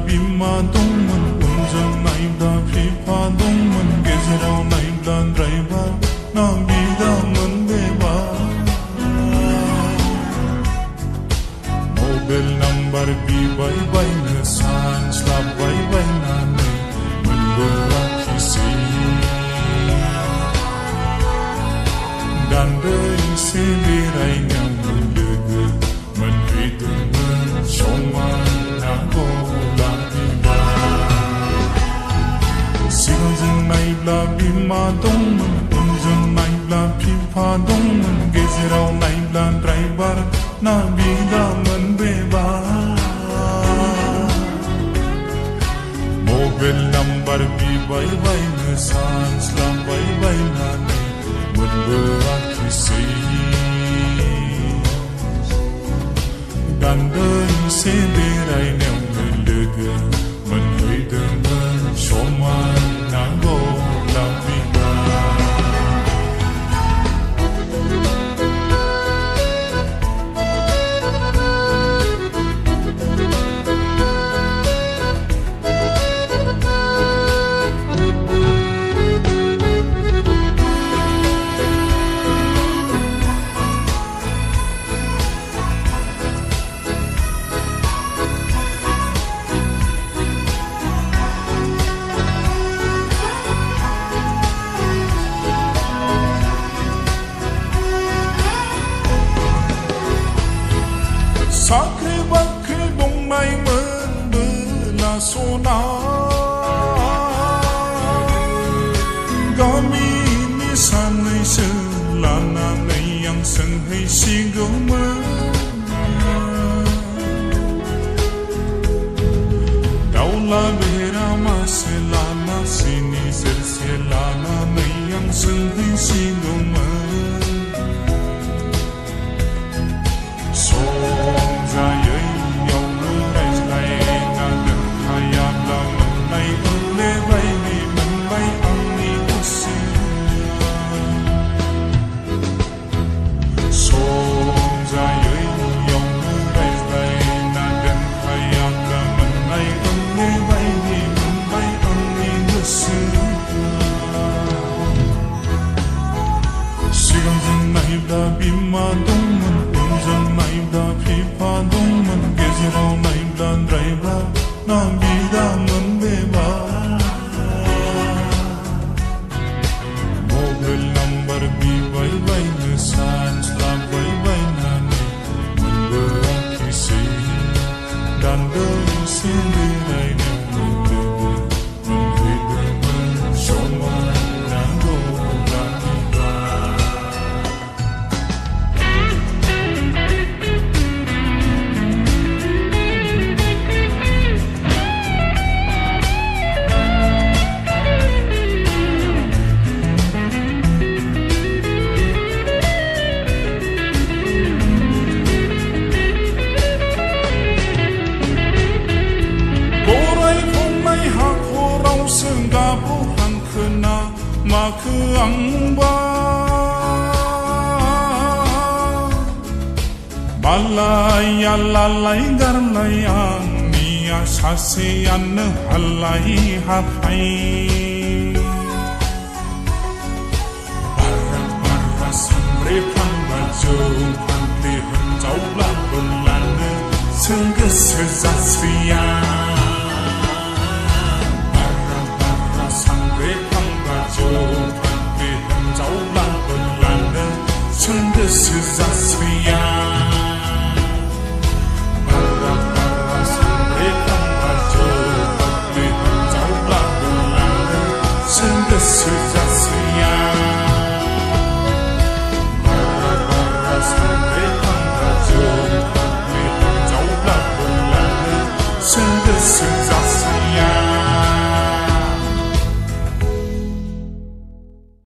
비마 동문 운전 나이다 피파 동문 게지라오 나이다 드라이버 나 비다문 베바 mobil number bibay bay na san slap bay bay na nay mendurak kisi dan day sebiray ng menduga menhitung mencoman ako lakiba sigang jeng nay bla bima dongman unjeng nay bla pipa dongman geziraw nay bla driver na bidaman beba mobil number bibay bay na san slap bay bay na nay mendurak kisi dandan sebiray ng menduga menhitung mencoman ako lakiba Sakri bakri dong nay menbela sona Gami ni sanay selana nay yang senhay sigama Daula behera maselana sini selana nay yang senhay sigama Bima dongman unjang naibda pipa dongman geziraw naibda driver na bidaman beba mobil number bibay bay na san slap bay bay na nay mendurak kisi dandan sebiray ng menduga menhitung mencoman ako lakiba Senggabuhan kena maka angba balaya lalay garlayang niya sasayan halay hapay para samre pangmajong pantihan jaulah belanda senggesesasriya senggesesasriya para samre pangmajong pantihan jaulah belanda senggesesasriya para samre pangmajong pantihan jaulah belanda senggesesasriya